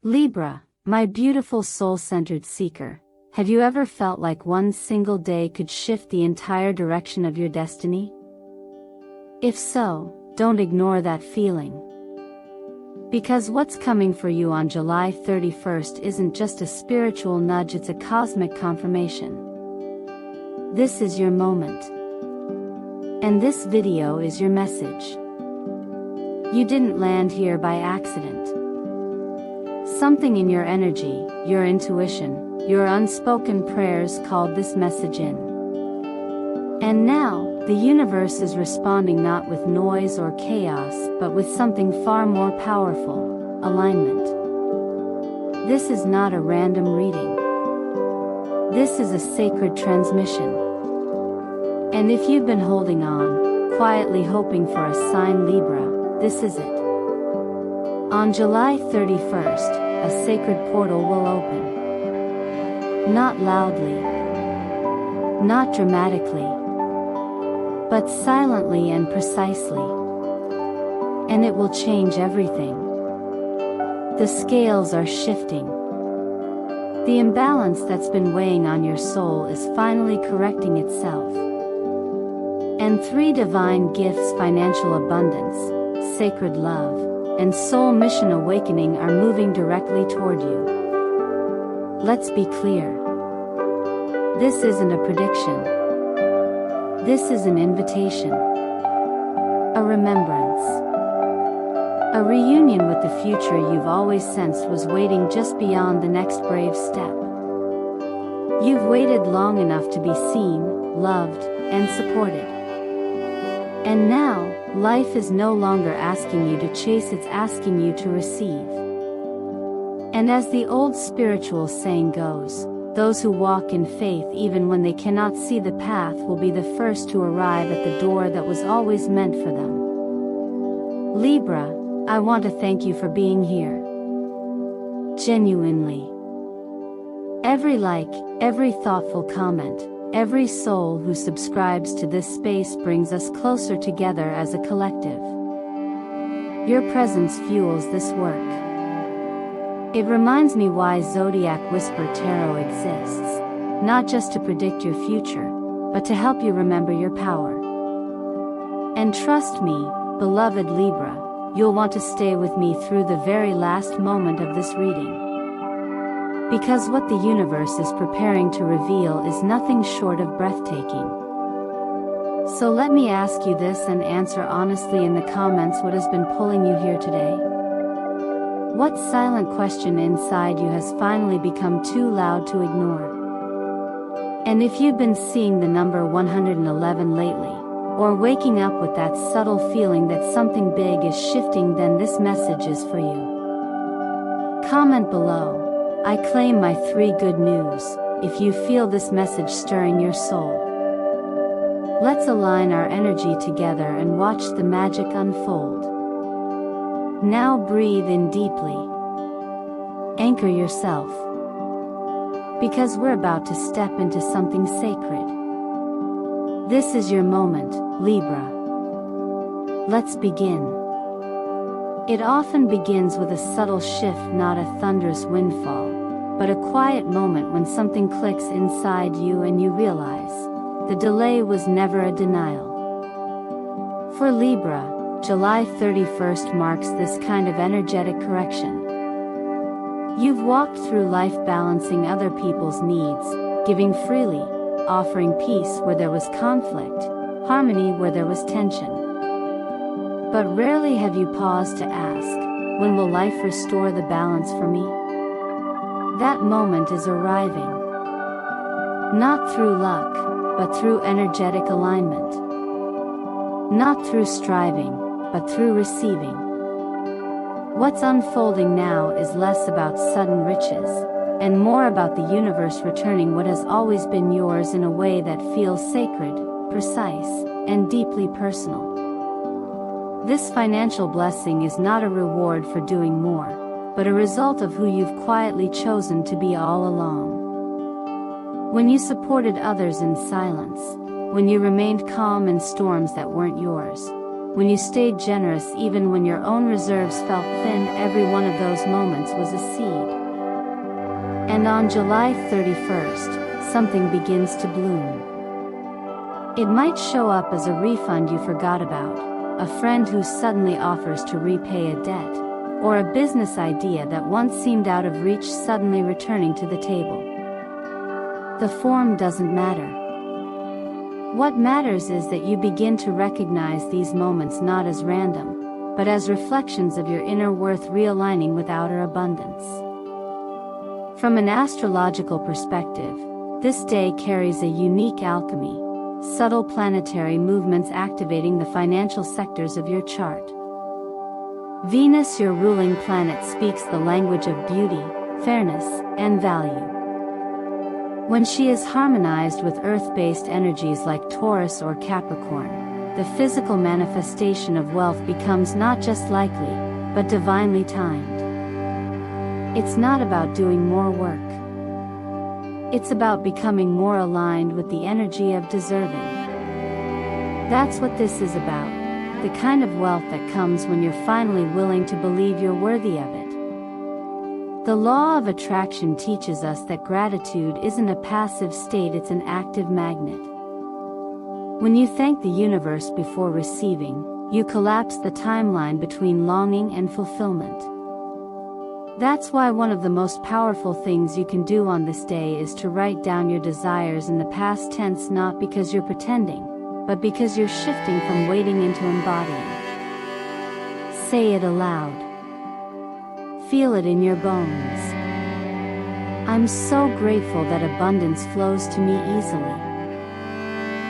Libra, my beautiful soul-centered seeker, have you ever felt like one single day could shift the entire direction of your destiny? If so, don't ignore that feeling. Because what's coming for you on July 31st isn't just a spiritual nudge, it's a cosmic confirmation. This is your moment. And this video is your message. You didn't land here by accident. Something in your energy, your intuition, your unspoken prayers called this message in. And now, the universe is responding not with noise or chaos, but with something far more powerful: alignment. This is not a random reading. This is a sacred transmission. And if you've been holding on, quietly hoping for a sign, Libra, this is it. On July 31st, a sacred portal will open. Not loudly, not dramatically, but silently and precisely. And it will change everything. The scales are shifting. The imbalance that's been weighing on your soul is finally correcting itself. And three divine gifts: financial abundance, sacred love, and soul mission awakening are moving directly toward you. Let's be clear. This isn't a prediction. This is an invitation. A remembrance. A reunion with the future you've always sensed was waiting just beyond the next brave step. You've waited long enough to be seen, loved, and supported. And now, life is no longer asking you to chase, it's asking you to receive. And as the old spiritual saying goes, those who walk in faith even when they cannot see the path will be the first to arrive at the door that was always meant for them. Libra, I want to thank you for being here. Genuinely. Every like, every thoughtful comment, every soul who subscribes to this space brings us closer together as a collective. Your presence fuels this work. It reminds me why Zodiac Whisper Tarot exists, not just to predict your future, but to help you remember your power. And trust me, beloved Libra, you'll want to stay with me through the very last moment of this reading. Because what the universe is preparing to reveal is nothing short of breathtaking. So let me ask you this and answer honestly in the comments: what has been pulling you here today? What silent question inside you has finally become too loud to ignore? And if you've been seeing the number 111 lately, or waking up with that subtle feeling that something big is shifting, then this message is for you. Comment below: I claim my 3 good news, if you feel this message stirring your soul. Let's align our energy together and watch the magic unfold. Now breathe in deeply. Anchor yourself. Because we're about to step into something sacred. This is your moment, Libra. Let's begin. It often begins with a subtle shift, not a thunderous windfall, but a quiet moment when something clicks inside you and you realize the delay was never a denial. For Libra, July 31st marks this kind of energetic correction. You've walked through life balancing other people's needs, giving freely, offering peace where there was conflict, harmony where there was tension. But rarely have you paused to ask, when will life restore the balance for me? That moment is arriving. Not through luck, but through energetic alignment. Not through striving, but through receiving. What's unfolding now is less about sudden riches, and more about the universe returning what has always been yours in a way that feels sacred, precise, and deeply personal. This financial blessing is not a reward for doing more, but a result of who you've quietly chosen to be all along. When you supported others in silence, when you remained calm in storms that weren't yours, when you stayed generous even when your own reserves felt thin. Every one of those moments was a seed. And on July 31st, something begins to bloom. It might show up as a refund you forgot about, a friend who suddenly offers to repay a debt, or a business idea that once seemed out of reach suddenly returning to the table. The form doesn't matter. What matters is that you begin to recognize these moments not as random, but as reflections of your inner worth realigning with outer abundance. From an astrological perspective, this day carries a unique alchemy, subtle planetary movements activating the financial sectors of your chart. Venus, your ruling planet, speaks the language of beauty, fairness, and value. When she is harmonized with earth-based energies like Taurus or Capricorn, the physical manifestation of wealth becomes not just likely, but divinely timed. It's not about doing more work. It's about becoming more aligned with the energy of deserving. That's what this is about, the kind of wealth that comes when you're finally willing to believe you're worthy of it. The law of attraction teaches us that gratitude isn't a passive state, it's an active magnet. When you thank the universe before receiving, you collapse the timeline between longing and fulfillment. That's why one of the most powerful things you can do on this day is to write down your desires in the past tense, not because you're pretending, but because you're shifting from waiting into embodying. Say it aloud. Feel it in your bones. I'm so grateful that abundance flows to me easily.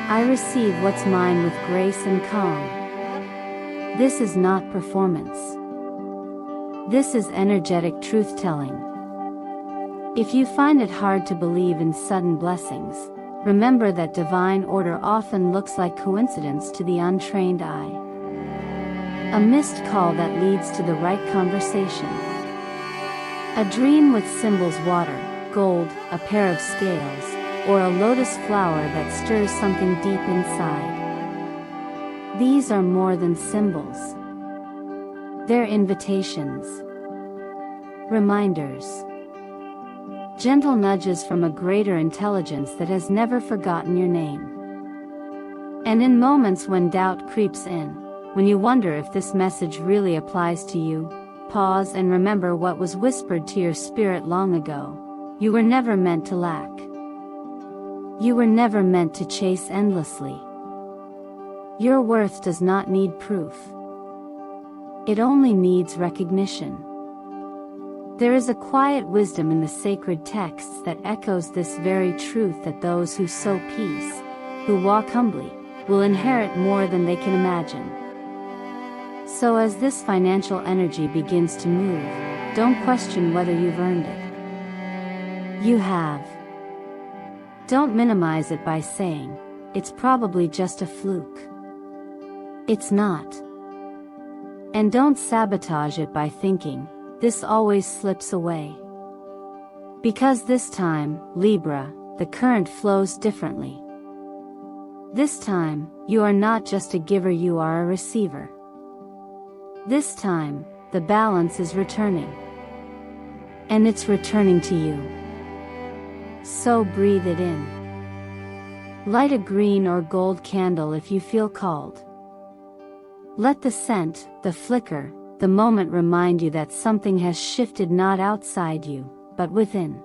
I receive what's mine with grace and calm. This is not performance. This is energetic truth-telling. If you find it hard to believe in sudden blessings, remember that divine order often looks like coincidence to the untrained eye. A missed call that leads to the right conversation. A dream with symbols: water, gold, a pair of scales, or a lotus flower that stirs something deep inside. These are more than symbols. They're invitations. Reminders. Gentle nudges from a greater intelligence that has never forgotten your name. And in moments when doubt creeps in, when you wonder if this message really applies to you, pause and remember what was whispered to your spirit long ago. You were never meant to lack. You were never meant to chase endlessly. Your worth does not need proof. It only needs recognition. There is a quiet wisdom in the sacred texts that echoes this very truth, that those who sow peace, who walk humbly, will inherit more than they can imagine. So as this financial energy begins to move, don't question whether you've earned it. You have. Don't minimize it by saying, "It's probably just a fluke." It's not. And don't sabotage it by thinking, "This always slips away." Because this time, Libra, the current flows differently. This time, you are not just a giver, you are a receiver. This time, the balance is returning. And it's returning to you. So breathe it in. Light a green or gold candle if you feel called. Let the scent, the flicker, the moment remind you that something has shifted, not outside you, but within.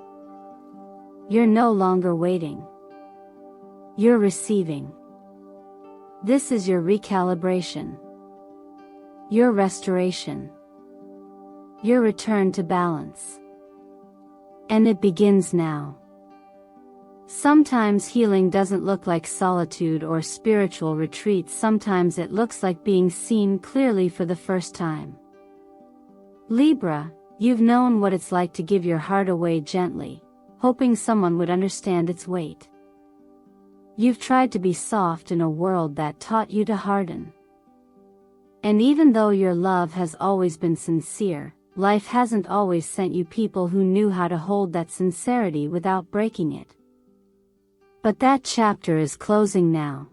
You're no longer waiting. You're receiving. This is your recalibration. Your restoration. Your return to balance. And it begins now. Sometimes healing doesn't look like solitude or spiritual retreat. Sometimes it looks like being seen clearly for the first time. Libra, you've known what it's like to give your heart away gently, hoping someone would understand its weight. You've tried to be soft in a world that taught you to harden. And even though your love has always been sincere, life hasn't always sent you people who knew how to hold that sincerity without breaking it. But that chapter is closing now.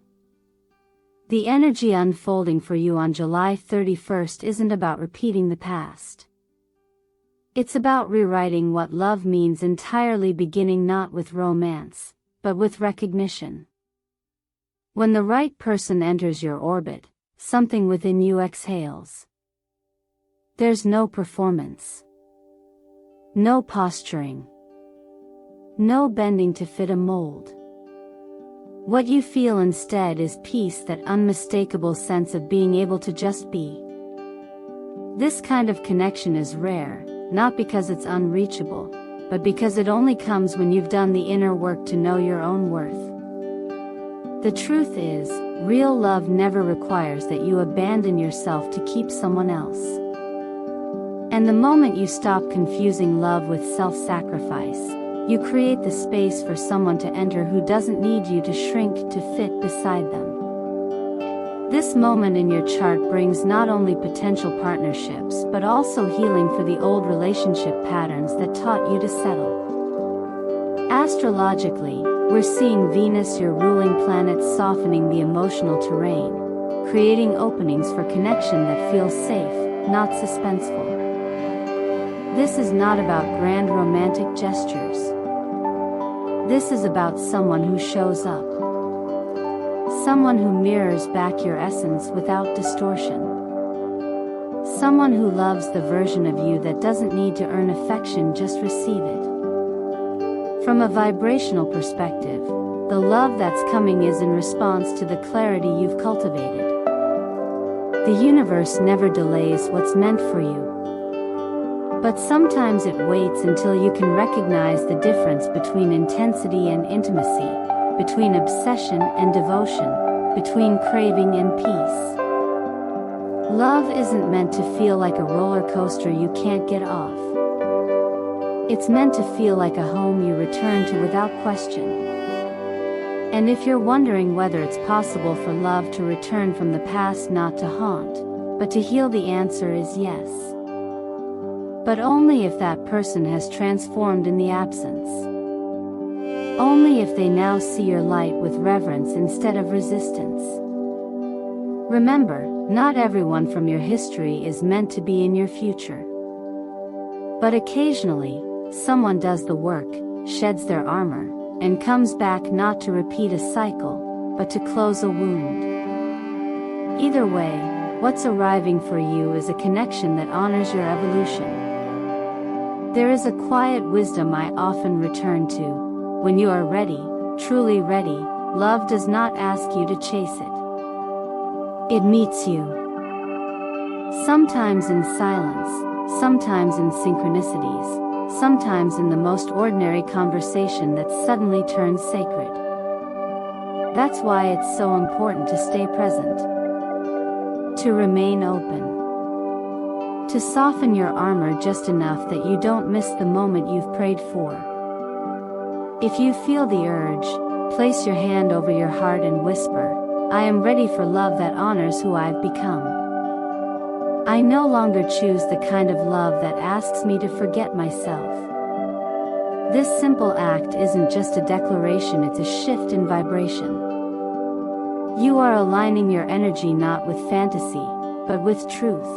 The energy unfolding for you on July 31st isn't about repeating the past. It's about rewriting what love means entirely, beginning not with romance, but with recognition. When the right person enters your orbit, something within you exhales. There's no performance. No posturing. No bending to fit a mold. What you feel instead is peace, that unmistakable sense of being able to just be. This kind of connection is rare, not because it's unreachable, but because it only comes when you've done the inner work to know your own worth. The truth is, real love never requires that you abandon yourself to keep someone else. And the moment you stop confusing love with self-sacrifice, you create the space for someone to enter who doesn't need you to shrink to fit beside them. This moment in your chart brings not only potential partnerships but also healing for the old relationship patterns that taught you to settle. Astrologically, we're seeing Venus, your ruling planet, softening the emotional terrain, creating openings for connection that feels safe, not suspenseful. This is not about grand romantic gestures. This is about someone who shows up. Someone who mirrors back your essence without distortion. Someone who loves the version of you that doesn't need to earn affection, just receive it. From a vibrational perspective, the love that's coming is in response to the clarity you've cultivated. The universe never delays what's meant for you. But sometimes it waits until you can recognize the difference between intensity and intimacy, between obsession and devotion, between craving and peace. Love isn't meant to feel like a roller coaster you can't get off. It's meant to feel like a home you return to without question. And if you're wondering whether it's possible for love to return from the past, not to haunt, but to heal, the answer is yes. But only if that person has transformed in the absence. Only if they now see your light with reverence instead of resistance. Remember, not everyone from your history is meant to be in your future. But occasionally, someone does the work, sheds their armor, and comes back, not to repeat a cycle, but to close a wound. Either way, what's arriving for you is a connection that honors your evolution. There is a quiet wisdom I often return to. When you are ready, truly ready, love does not ask you to chase it. It meets you. Sometimes in silence, sometimes in synchronicities, sometimes in the most ordinary conversation that suddenly turns sacred. That's why it's so important to stay present. To remain open. To soften your armor just enough that you don't miss the moment you've prayed for. If you feel the urge, place your hand over your heart and whisper, "I am ready for love that honors who I've become. I no longer choose the kind of love that asks me to forget myself." This simple act isn't just a declaration, it's a shift in vibration. You are aligning your energy not with fantasy, but with truth.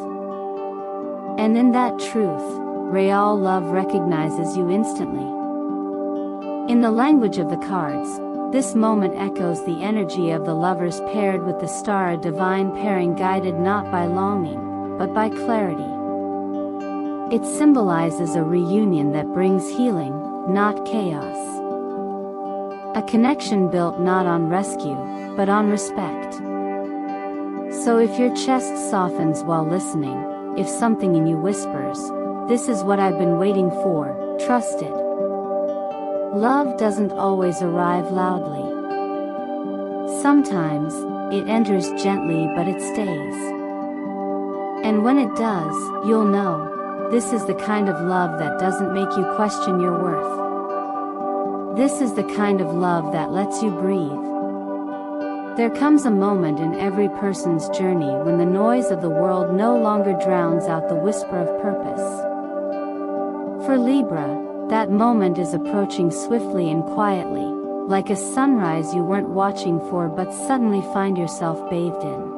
And in that truth, real love recognizes you instantly. In the language of the cards, this moment echoes the energy of the lovers paired with the star, a divine pairing guided not by longing, but by clarity. It symbolizes a reunion that brings healing, not chaos. A connection built not on rescue, but on respect. So if your chest softens while listening, if something in you whispers, "This is what I've been waiting for," trust it. Love doesn't always arrive loudly. Sometimes, it enters gently, but it stays. And when it does, you'll know, this is the kind of love that doesn't make you question your worth. This is the kind of love that lets you breathe. There comes a moment in every person's journey when the noise of the world no longer drowns out the whisper of purpose. For Libra, that moment is approaching swiftly and quietly, like a sunrise you weren't watching for but suddenly find yourself bathed in.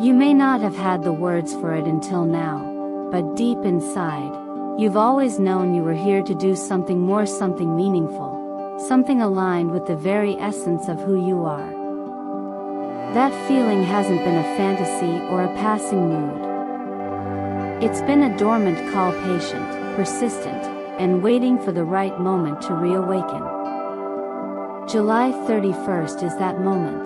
You may not have had the words for it until now, but deep inside, you've always known you were here to do something more, something meaningful, something aligned with the very essence of who you are. That feeling hasn't been a fantasy or a passing mood. It's been a dormant call, patient, persistent, and waiting for the right moment to reawaken. July 31st is that moment.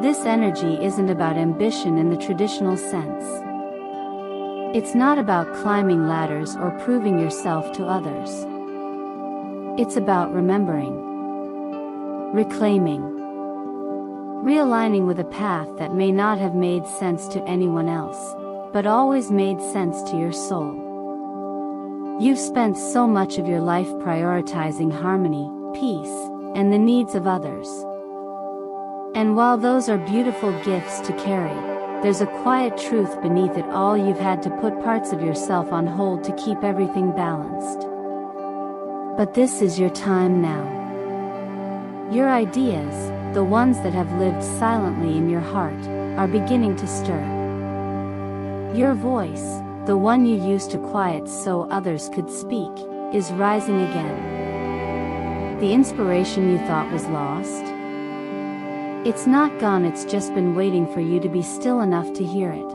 This energy isn't about ambition in the traditional sense. It's not about climbing ladders or proving yourself to others. It's about remembering, reclaiming, realigning with a path that may not have made sense to anyone else, but always made sense to your soul. You've spent so much of your life prioritizing harmony, peace, and the needs of others. And while those are beautiful gifts to carry, there's a quiet truth beneath it all. You've had to put parts of yourself on hold to keep everything balanced. But this is your time now. Your ideas, the ones that have lived silently in your heart, are beginning to stir. Your voice, the one you used to quiet so others could speak, is rising again. The inspiration you thought was lost? It's not gone, it's just been waiting for you to be still enough to hear it.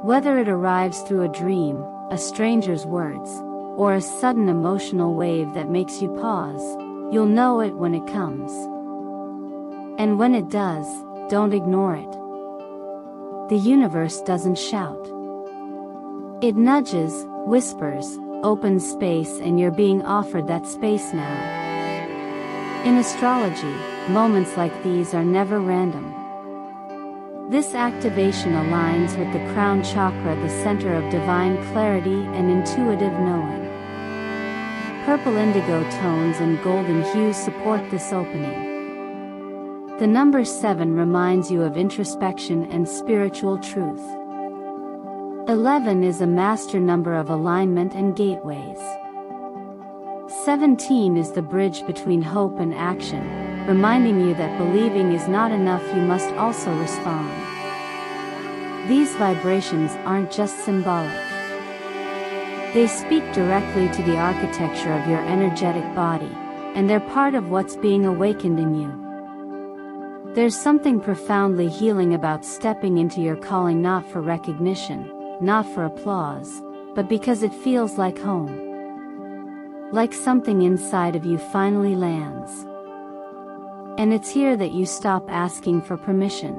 Whether it arrives through a dream, a stranger's words, or a sudden emotional wave that makes you pause, you'll know it when it comes. And when it does, don't ignore it. The universe doesn't shout. It nudges, whispers, opens space, and you're being offered that space now. In astrology, moments like these are never random. This activation aligns with the crown chakra, the center of divine clarity and intuitive knowing. Purple indigo tones and golden hues support this opening. The number 7 reminds you of introspection and spiritual truth. 11 is a master number of alignment and gateways. 17 is the bridge between hope and action, reminding you that believing is not enough, you must also respond. These vibrations aren't just symbolic. They speak directly to the architecture of your energetic body, and they're part of what's being awakened in you. There's something profoundly healing about stepping into your calling, not for recognition, not for applause, but because it feels like home. Like something inside of you finally lands. And it's here that you stop asking for permission.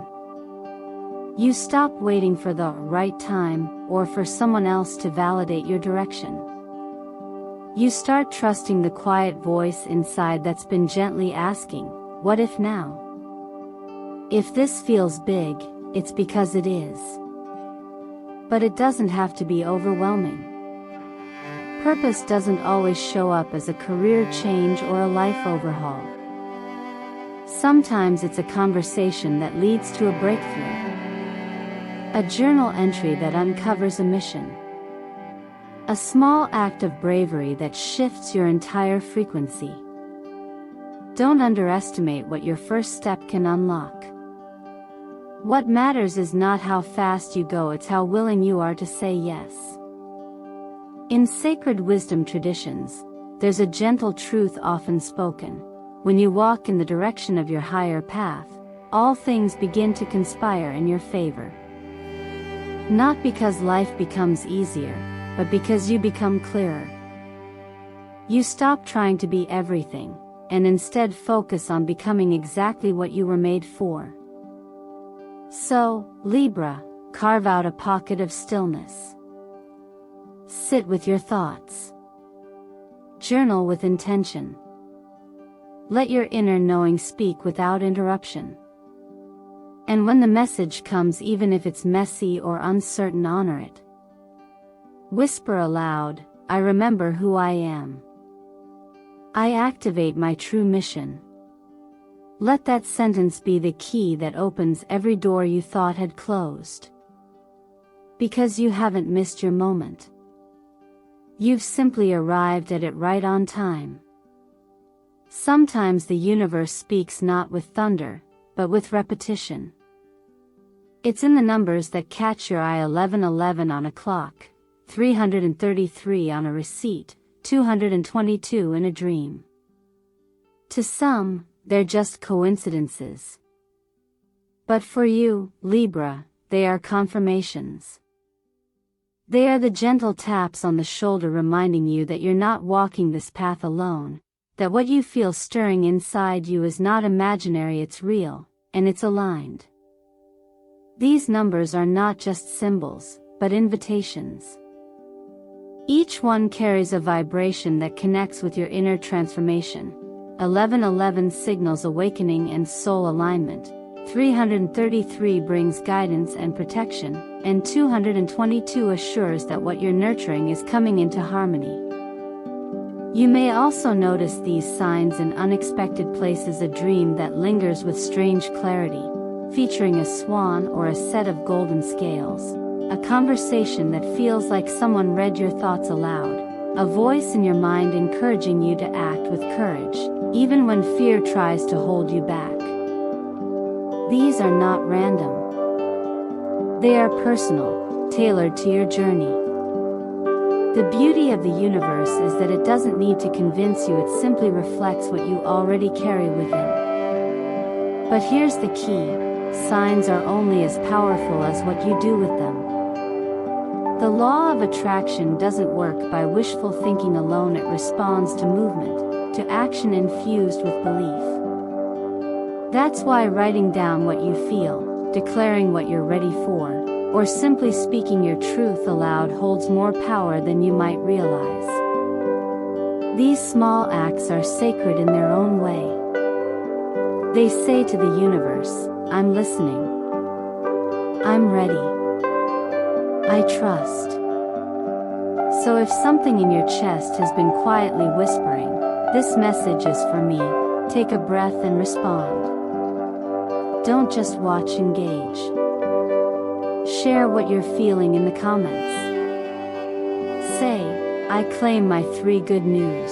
You stop waiting for the right time, or for someone else to validate your direction. You start trusting the quiet voice inside that's been gently asking, what if now? If this feels big, it's because it is. But it doesn't have to be overwhelming. Purpose doesn't always show up as a career change or a life overhaul. Sometimes it's a conversation that leads to a breakthrough. A journal entry that uncovers a mission. A small act of bravery that shifts your entire frequency. Don't underestimate what your first step can unlock. What matters is not how fast you go, it's how willing you are to say yes. In sacred wisdom traditions, there's a gentle truth often spoken. When you walk in the direction of your higher path, all things begin to conspire in your favor. Not because life becomes easier, but because you become clearer. You stop trying to be everything, and instead focus on becoming exactly what you were made for. So, Libra, carve out a pocket of stillness. Sit with your thoughts. Journal with intention. Let your inner knowing speak without interruption. And when the message comes, even if it's messy or uncertain, honor it. Whisper aloud, I remember who I am. I activate my true mission. Let that sentence be the key that opens every door you thought had closed. Because you haven't missed your moment. You've simply arrived at it right on time. Sometimes the universe speaks not with thunder, but with repetition. It's in the numbers that catch your eye: 1111 on a clock, 333 on a receipt, 222 in a dream. To some, they're just coincidences. But for you, Libra, they are confirmations. They are the gentle taps on the shoulder reminding you that you're not walking this path alone, that what you feel stirring inside you is not imaginary, it's real, and it's aligned. These numbers are not just symbols, but invitations. Each one carries a vibration that connects with your inner transformation. 1111 signals awakening and soul alignment, 333 brings guidance and protection, and 222 assures that what you're nurturing is coming into harmony. You may also notice these signs in unexpected places: a dream that lingers with strange clarity, featuring a swan or a set of golden scales, a conversation that feels like someone read your thoughts aloud, a voice in your mind encouraging you to act with courage, even when fear tries to hold you back. These are not random. They are personal, tailored to your journey. The beauty of the universe is that it doesn't need to convince you, it simply reflects what you already carry within. But here's the key: signs are only as powerful as what you do with them. The law of attraction doesn't work by wishful thinking alone, it responds to movement, to action infused with belief. That's why writing down what you feel, declaring what you're ready for, or simply speaking your truth aloud holds more power than you might realize. These small acts are sacred in their own way. They say to the universe, I'm listening. I'm ready. I trust. So if something in your chest has been quietly whispering, this message is for me, take a breath and respond. Don't just watch, engage. Share what you're feeling in the comments. Say, I claim my 3 good news.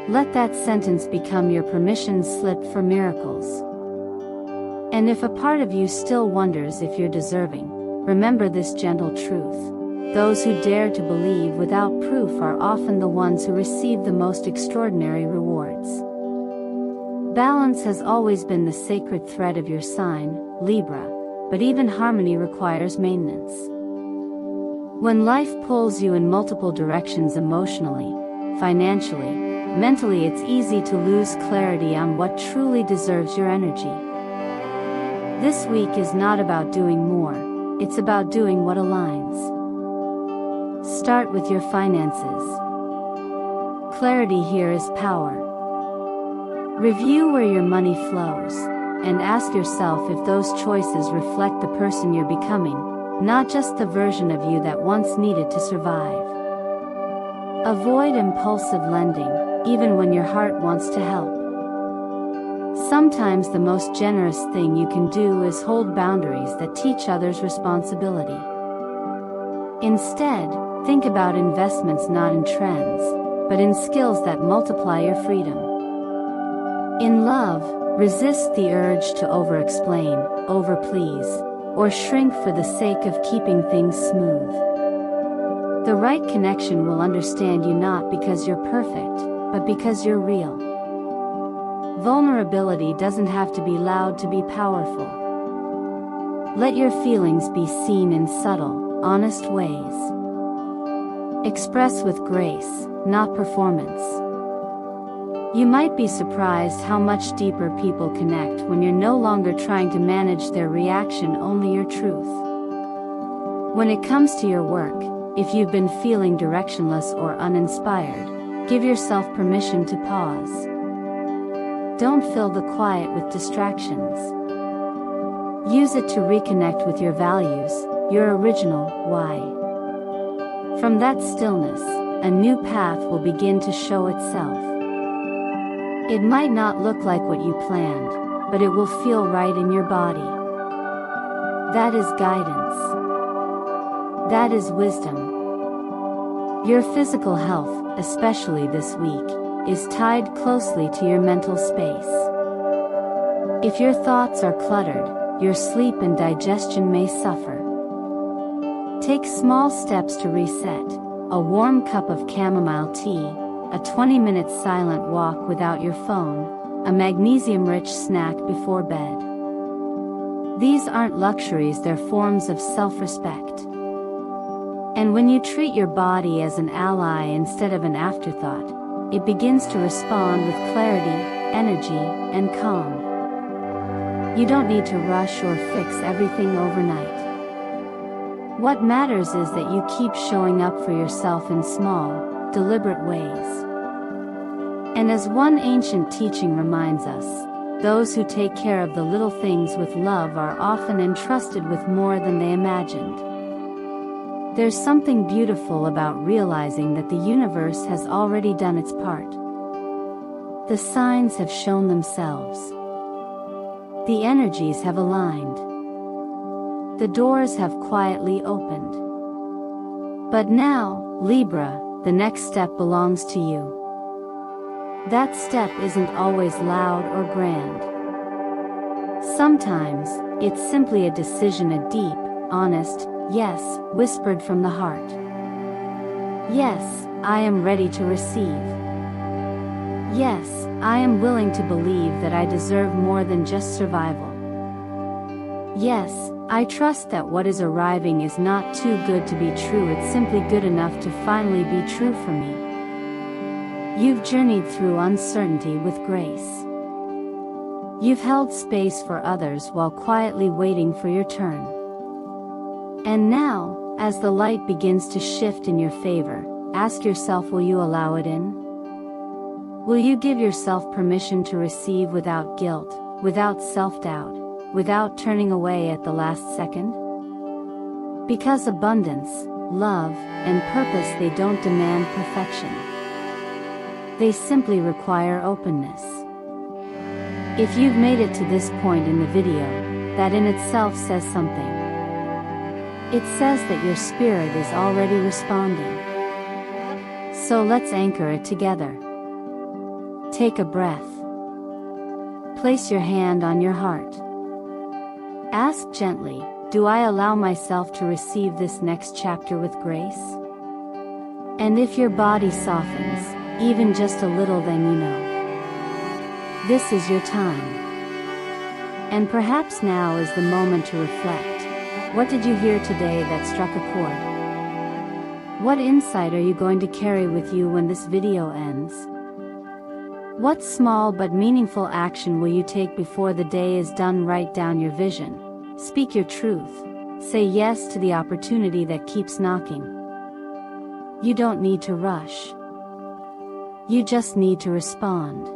Let that sentence become your permission slip for miracles. And if a part of you still wonders if you're deserving, remember this gentle truth: those who dare to believe without proof are often the ones who receive the most extraordinary rewards. Balance has always been the sacred thread of your sign, Libra, but even harmony requires maintenance. When life pulls you in multiple directions emotionally, financially, mentally, it's easy to lose clarity on what truly deserves your energy. This week is not about doing more, it's about doing what aligns. Start with your finances. Clarity here is power. Review where your money flows, and ask yourself if those choices reflect the person you're becoming, not just the version of you that once needed to survive. Avoid impulsive lending, even when your heart wants to help. Sometimes the most generous thing you can do is hold boundaries that teach others responsibility. Instead, think about investments not in trends, but in skills that multiply your freedom. In love, resist the urge to over-explain, over-please, or shrink for the sake of keeping things smooth. The right connection will understand you not because you're perfect, but because you're real. Vulnerability doesn't have to be loud to be powerful. Let your feelings be seen in subtle, honest ways. Express with grace, not performance. You might be surprised how much deeper people connect when you're no longer trying to manage their reaction, only your truth. When it comes to your work, if you've been feeling directionless or uninspired, give yourself permission to pause. Don't fill the quiet with distractions. Use it to reconnect with your values, your original why. From that stillness, a new path will begin to show itself. It might not look like what you planned, but it will feel right in your body. That is guidance. That is wisdom. Your physical health, especially this week, is tied closely to your mental space. If your thoughts are cluttered, your sleep and digestion may suffer. Take small steps to reset: a warm cup of chamomile tea, a 20-minute silent walk without your phone, a magnesium-rich snack before bed. These aren't luxuries, they're forms of self-respect. And when you treat your body as an ally instead of an afterthought, it begins to respond with clarity, energy, and calm. You don't need to rush or fix everything overnight. What matters is that you keep showing up for yourself in small, deliberate ways. And as one ancient teaching reminds us, those who take care of the little things with love are often entrusted with more than they imagined. There's something beautiful about realizing that the universe has already done its part. The signs have shown themselves. The energies have aligned. The doors have quietly opened. But now, Libra, the next step belongs to you. That step isn't always loud or grand. Sometimes, it's simply a decision, a deep, honest yes, whispered from the heart. Yes, I am ready to receive. Yes, I am willing to believe that I deserve more than just survival. Yes, I trust that what is arriving is not too good to be true, it's simply good enough to finally be true for me. You've journeyed through uncertainty with grace. You've held space for others while quietly waiting for your turn. And now, as the light begins to shift in your favor, ask yourself, will you allow it in? Will you give yourself permission to receive without guilt, without self-doubt, without turning away at the last second? Because abundance, love, and purpose, they don't demand perfection. They simply require openness. If you've made it to this point in the video, that in itself says something. It says that your spirit is already responding. So let's anchor it together. Take a breath. Place your hand on your heart. Ask gently, do I allow myself to receive this next chapter with grace? And if your body softens, even just a little, then you know. This is your time. And perhaps now is the moment to reflect. What did you hear today that struck a chord? What insight are you going to carry with you when this video ends? What small but meaningful action will you take before the day is done? Write down your vision. Speak your truth. Say yes to the opportunity that keeps knocking. You don't need to rush. You just need to respond.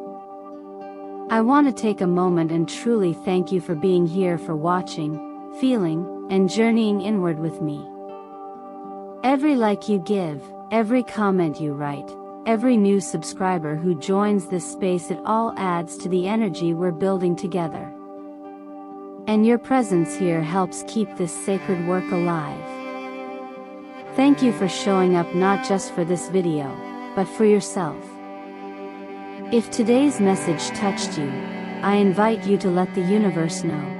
I want to take a moment and truly thank you for being here, for watching, feeling, and journeying inward with me. Every like you give, every comment you write, every new subscriber who joins this space, it all adds to the energy we're building together. And your presence here helps keep this sacred work alive. Thank you for showing up, not just for this video, but for yourself. If today's message touched you, I invite you to let the universe know.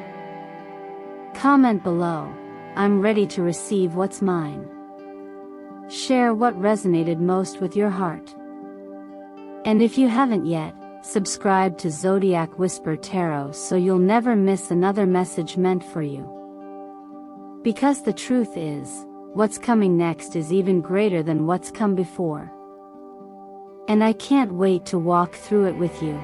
Comment below, I'm ready to receive what's mine. Share what resonated most with your heart. And if you haven't yet, subscribe to Zodiac Whisper Tarot so you'll never miss another message meant for you. Because the truth is, what's coming next is even greater than what's come before. And I can't wait to walk through it with you.